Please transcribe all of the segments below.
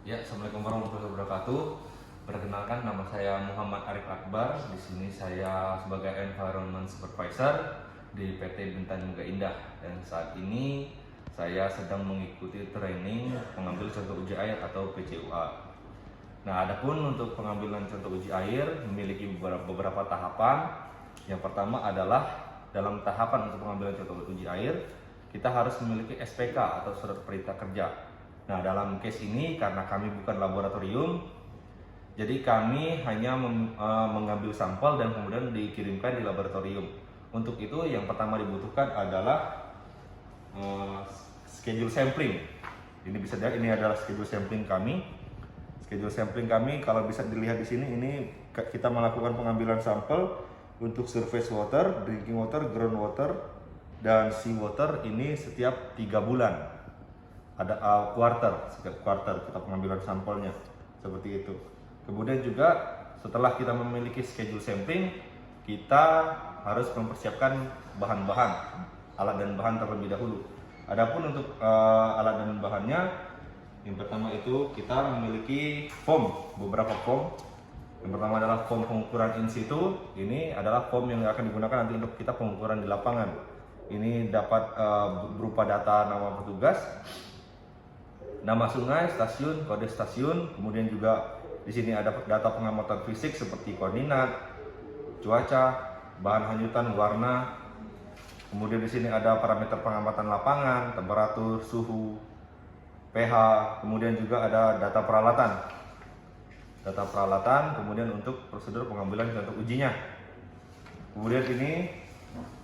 Ya, Assalamualaikum warahmatullahi wabarakatuh. Perkenalkan, nama saya Muhammad Arif Akbar. Di sini saya sebagai Environment Supervisor di PT Bintang Yoga Indah. Dan saat ini saya sedang mengikuti training pengambil contoh uji air atau PCUA. Nah, adapun untuk pengambilan contoh uji air memiliki beberapa tahapan. Yang pertama adalah dalam tahapan untuk pengambilan contoh uji air, kita harus memiliki SPK atau surat perintah kerja. Nah, dalam case ini karena kami bukan laboratorium, jadi kami hanya mengambil sampel dan kemudian dikirimkan di laboratorium. Untuk itu yang pertama dibutuhkan adalah schedule sampling. Ini bisa dilihat, ini adalah schedule sampling kami. Schedule sampling kami kalau bisa dilihat di sini, ini kita melakukan pengambilan sampel untuk surface water, drinking water, ground water, dan sea water ini setiap 3 bulan. Ada setiap quarter kita pengambilan sampelnya seperti itu. Kemudian juga setelah kita memiliki schedule sampling, kita harus mempersiapkan bahan-bahan, alat dan bahan terlebih dahulu. Adapun untuk alat dan bahannya, yang pertama itu kita memiliki foam, beberapa foam. Yang pertama adalah foam pengukuran in situ. Ini adalah foam yang akan digunakan nanti untuk kita pengukuran di lapangan. Ini dapat berupa data nama petugas, nama sungai, stasiun, kode stasiun, kemudian juga di sini ada data pengamatan fisik seperti koordinat, cuaca, bahan hanyutan, warna. Kemudian di sini ada parameter pengamatan lapangan, temperatur, suhu, pH, kemudian juga ada data peralatan. Data peralatan, kemudian untuk prosedur pengambilan contoh ujinya. Kemudian ini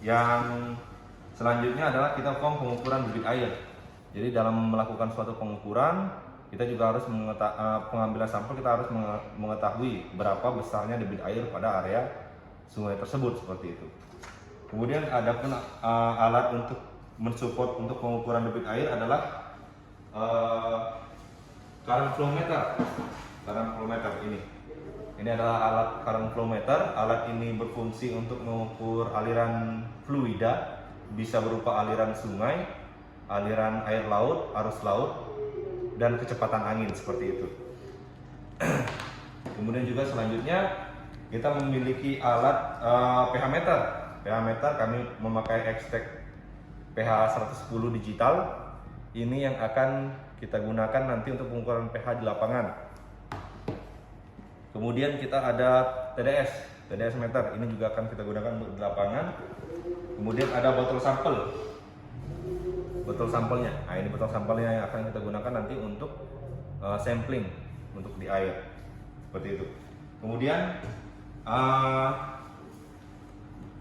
yang selanjutnya adalah kita form pengukuran debit air. Jadi dalam melakukan suatu pengukuran, kita juga harus pengambilan sampel, kita harus mengetahui berapa besarnya debit air pada area sungai tersebut seperti itu. Kemudian ada pun alat untuk mensupport untuk pengukuran debit air adalah current flow meter. Current flow meter ini. Ini adalah alat current flow meter. Alat ini berfungsi untuk mengukur aliran fluida, bisa berupa aliran sungai, aliran air laut, arus laut, dan kecepatan angin seperti itu. Kemudian juga selanjutnya kita memiliki alat pH meter. pH meter kami memakai ekstrak pH 110 digital. Ini yang akan kita gunakan nanti untuk pengukuran pH di lapangan. Kemudian kita ada TDS meter. Ini juga akan kita gunakan untuk di lapangan. Kemudian ada botol sampel. Botol sampelnya. Nah, ini botol sampelnya yang akan kita gunakan nanti untuk sampling untuk di air. Seperti itu. Kemudian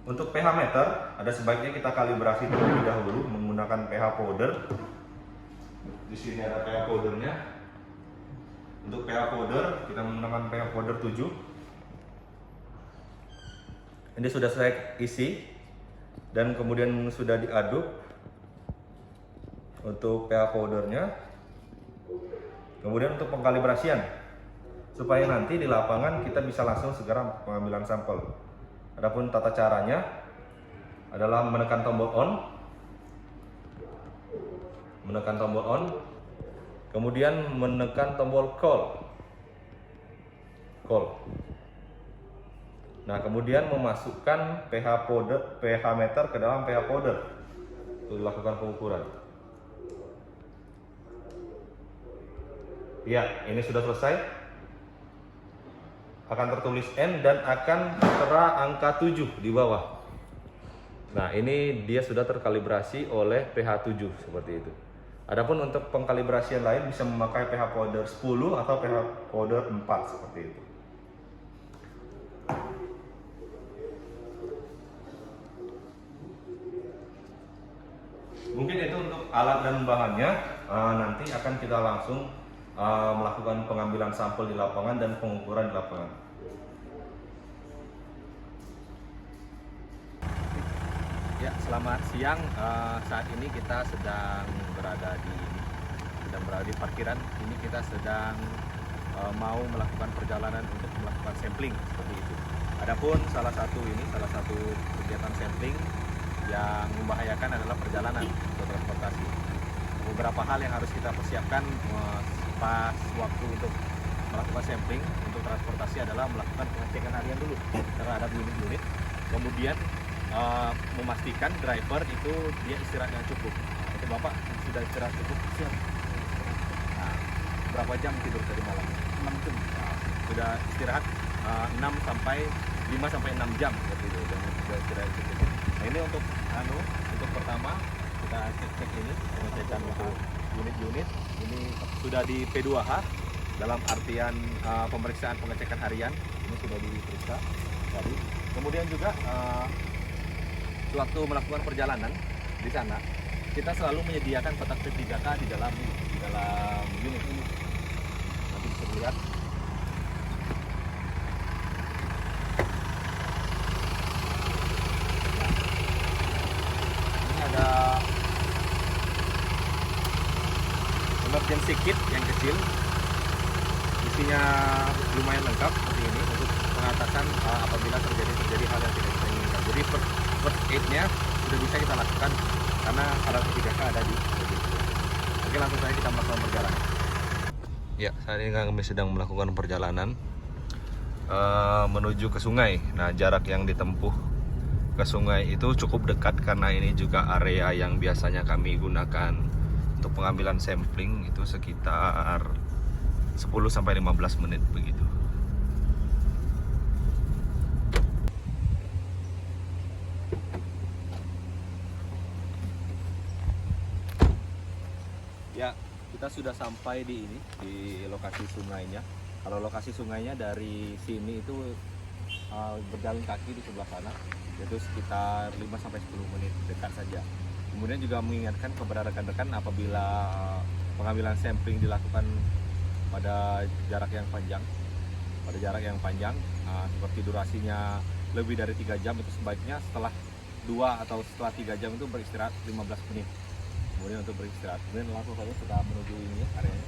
untuk pH meter ada sebaiknya kita kalibrasi terlebih dahulu menggunakan pH powder. Di sini ada pH powdernya. Untuk pH powder kita menggunakan pH powder 7. Ini sudah saya isi dan kemudian sudah diaduk untuk pH powdernya. Kemudian untuk pengkalibrasian supaya nanti di lapangan kita bisa langsung segera pengambilan sampel. Adapun tata caranya adalah menekan tombol on, kemudian menekan tombol call. Nah, kemudian memasukkan pH meter ke dalam pH powder untuk dilakukan pengukuran. Ya, ini sudah selesai. Akan tertulis N dan akan tertera angka 7 di bawah. Nah, ini dia sudah terkalibrasi oleh pH 7 seperti itu. Adapun untuk pengkalibrasian lain bisa memakai pH powder 10 atau pH powder 4 seperti itu. Mungkin itu untuk alat dan bahannya. Nanti akan kita langsung melakukan pengambilan sampel di lapangan dan pengukuran di lapangan. Ya, selamat siang. Saat ini kita sedang berada di parkiran. Ini kita sedang mau melakukan perjalanan untuk melakukan sampling seperti itu. Adapun salah satu kegiatan sampling yang membahayakan adalah perjalanan atau transportasi. Beberapa hal yang harus kita persiapkan pas waktu untuk melakukan sampling untuk transportasi adalah melakukan pengecekan harian dulu terhadap unit-unit, kemudian memastikan driver itu dia istirahat yang cukup. Nah, itu Bapak sudah istirahat cukup? Siap. Nah, berapa jam tidur tadi malam? 6 jam. Nah, sudah istirahat 5 sampai 6 jam seperti itu, sudah istirahat cukup. Nah, ini untuk pertama kita cek ini pengecekan untuk unit-unit ini sudah di P2H dalam artian pemeriksaan pengecekan harian ini sudah diperiksa tadi. Kemudian juga sewaktu melakukan perjalanan di sana kita selalu menyediakan kotak P3K di dalam unit ini. Nanti bisa dilihat. Ini ada emergency kit yang kecil, isinya lumayan lengkap seperti ini untuk pengatasan apabila terjadi hal yang tidak kita inginkan. Jadi first aid-nya sudah bisa kita lakukan karena alat P3K ada di mobil. Oke, langsung saja kita melakukan perjalanan. Ya, saat ini kami sedang melakukan perjalanan menuju ke sungai. Nah, jarak yang ditempuh ke sungai itu cukup dekat karena ini juga area yang biasanya kami gunakan untuk pengambilan sampling, itu sekitar 10-15 menit begitu. Ya, kita sudah sampai di lokasi sungainya. Kalau lokasi sungainya dari sini itu berjalan kaki di sebelah sana, yaitu sekitar 5-10 menit, dekat saja. Kemudian juga mengingatkan kepada rekan-rekan apabila pengambilan sampling dilakukan pada jarak yang panjang, seperti durasinya lebih dari 3 jam, itu sebaiknya setelah 2 atau setelah 3 jam itu beristirahat 15 menit. Kemudian untuk beristirahat, kemudian langsung saja kita menuju ini areanya.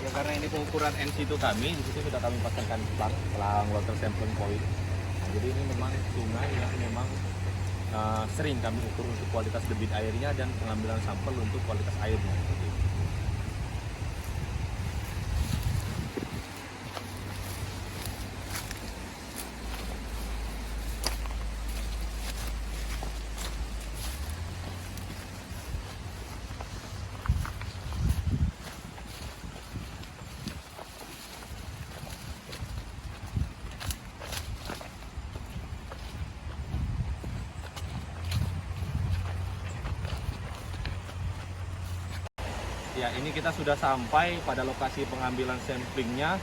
Karena ini pengukuran NC2 kami, di situ sudah kami pasangkan pelang water sampling point. Nah, jadi ini memang sungai yang memang sering kami ukur untuk kualitas debit airnya dan pengambilan sampel untuk kualitas airnya. Ya, ini kita sudah sampai pada lokasi pengambilan samplingnya.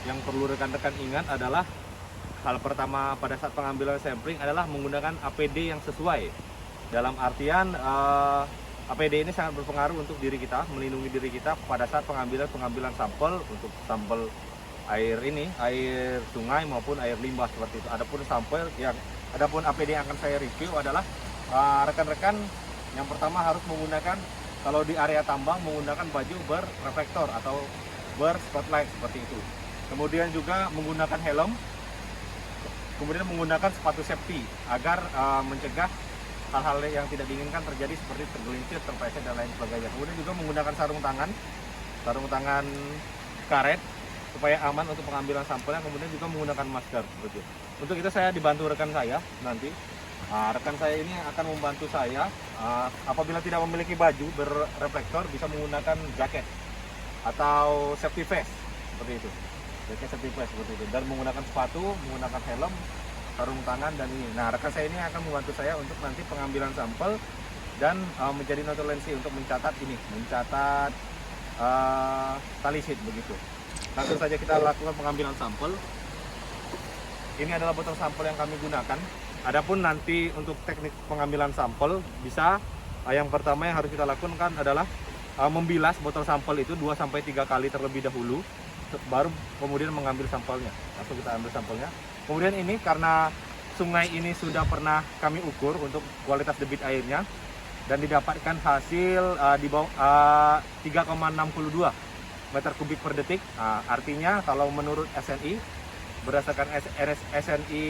Yang perlu rekan-rekan ingat adalah hal pertama pada saat pengambilan sampling adalah menggunakan APD yang sesuai. Dalam artian APD ini sangat berpengaruh untuk diri kita, melindungi diri kita pada saat pengambilan sampel untuk sampel air sungai maupun air limbah seperti itu. Adapun APD yang akan saya review adalah rekan-rekan yang pertama harus menggunakan, kalau di area tambang, menggunakan baju berreflektor atau berspotlight seperti itu. Kemudian juga menggunakan helm, kemudian menggunakan sepatu safety agar mencegah hal-hal yang tidak diinginkan terjadi seperti tergelincir, terpeleset dan lain sebagainya. Kemudian juga menggunakan sarung tangan karet supaya aman untuk pengambilan sampelnya. Kemudian juga menggunakan masker seperti itu. Untuk itu saya dibantu rekan saya nanti Nah, rekan saya ini akan membantu saya apabila tidak memiliki baju berreflektor bisa menggunakan jaket atau safety vest seperti itu. Jaket safety vest seperti itu dan menggunakan sepatu, menggunakan helm, sarung tangan dan ini. Nah, rekan saya ini akan membantu saya untuk nanti pengambilan sampel dan menjadi notulensi untuk mencatat tali sheet begitu. Langsung saja kita lakukan pengambilan sampel. Ini adalah botol sampel yang kami gunakan. Adapun nanti untuk teknik pengambilan sampel bisa yang pertama yang harus kita lakukan adalah membilas botol sampel itu 2-3 kali terlebih dahulu, baru kemudian mengambil sampelnya. Langsung kita ambil sampelnya. Kemudian ini karena sungai ini sudah pernah kami ukur untuk kualitas debit airnya dan didapatkan hasil di bawah 3,62 meter kubik per detik. Artinya kalau menurut SNI, berdasarkan SNI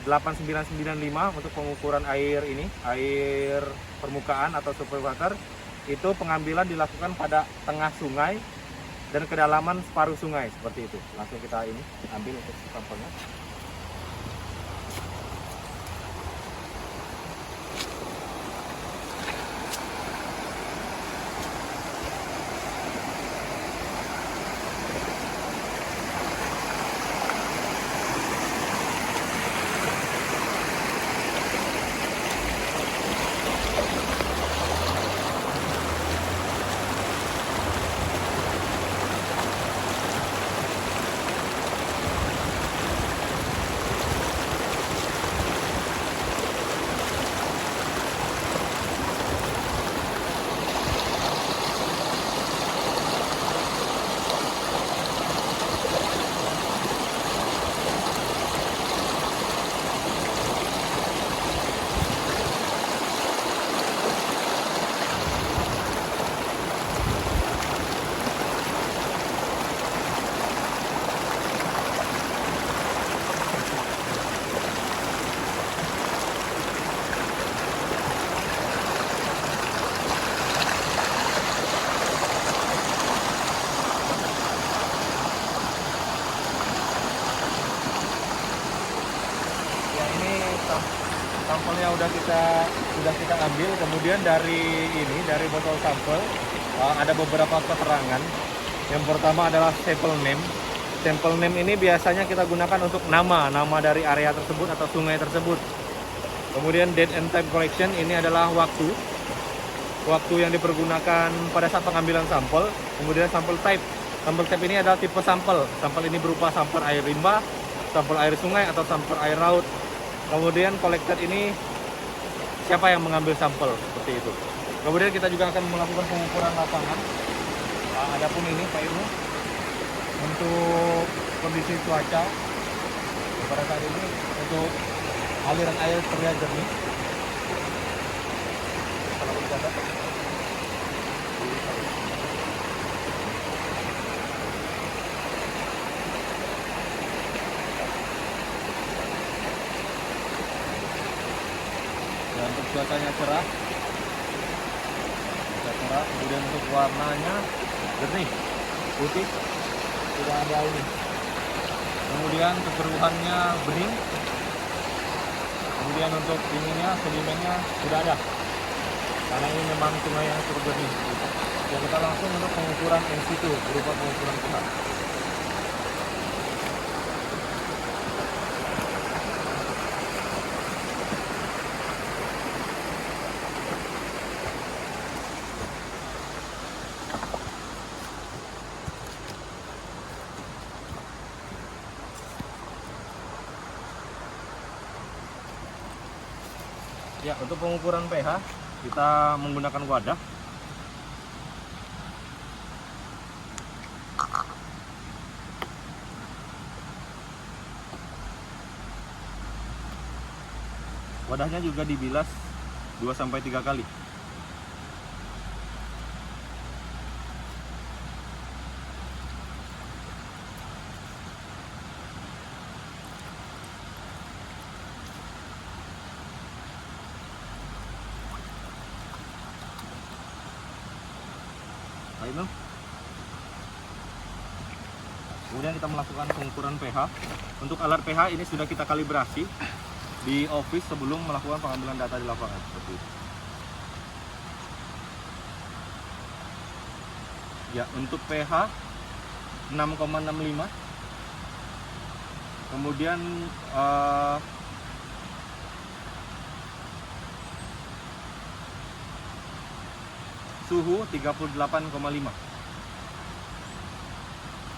8995 untuk pengukuran air ini, air permukaan atau surface water, itu pengambilan dilakukan pada tengah sungai dan kedalaman separuh sungai seperti itu. Langsung kita ini ambil untuk sampelnya. Sampelnya sudah kita ambil. Kemudian dari botol sampel ada beberapa keterangan. Yang pertama adalah sample name. Sample name ini biasanya kita gunakan untuk nama dari area tersebut atau sungai tersebut. Kemudian date and time collection, ini adalah waktu yang dipergunakan pada saat pengambilan sampel. Kemudian sampel type ini adalah tipe sampel. Sampel ini berupa sampel air limbah, sampel air sungai atau sampel air laut. Kemudian collected ini siapa yang mengambil sampel seperti itu. Kemudian kita juga akan melakukan pengukuran lapangan. Adapun ini Pak Ibnu untuk kondisi cuaca pada saat ini untuk aliran air terlihat jernih. Kalau dicatat. Untuk cuacanya cerah, kemudian untuk warnanya jernih, putih, tidak ada ini. Kemudian kekeruhannya bening. Kemudian untuk ininya, sedimennya sudah ada. Karena ini memang sungai yang cukup jernih. Ya, kita langsung untuk pengukuran in situ berupa pengukuran pH. Ya, untuk pengukuran pH kita menggunakan wadah. Wadahnya juga dibilas 2-3 kali. Baik, kemudian kita melakukan pengukuran pH. Untuk alat pH ini sudah kita kalibrasi di office sebelum melakukan pengambilan data di lapangan seperti itu. Ya, untuk pH 6,65. Kemudian suhu 38,5.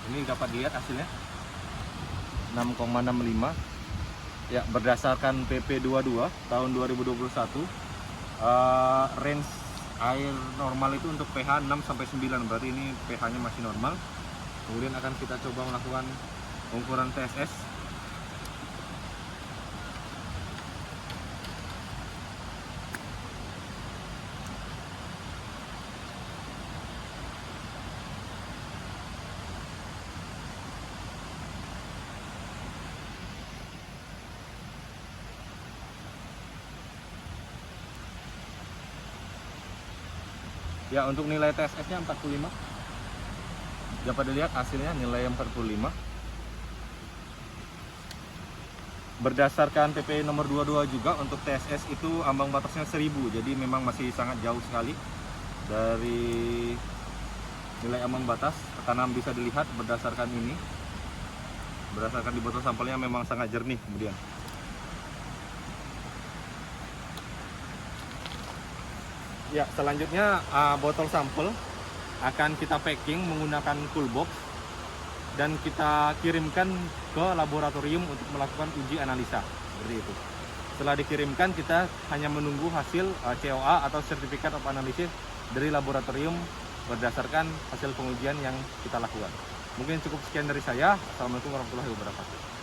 Ini dapat dilihat hasilnya 6,65. Ya, berdasarkan PP 22 tahun 2021, range air normal itu untuk pH 6 sampai 9, berarti ini pH-nya masih normal. Kemudian akan kita coba melakukan pengukuran TSS. Ya, untuk nilai TSS-nya 45. Dapat dilihat hasilnya nilai 45. Berdasarkan PP nomor 22 juga untuk TSS itu ambang batasnya 1000. Jadi memang masih sangat jauh sekali dari nilai ambang batas. Tekanan bisa dilihat berdasarkan ini. Berdasarkan di botol sampelnya memang sangat jernih kemudian. Ya, selanjutnya botol sampel akan kita packing menggunakan cool box dan kita kirimkan ke laboratorium untuk melakukan uji analisa seperti itu. Setelah dikirimkan, kita hanya menunggu hasil COA atau Certificate of Analysis dari laboratorium berdasarkan hasil pengujian yang kita lakukan. Mungkin cukup sekian dari saya. Assalamualaikum warahmatullahi wabarakatuh.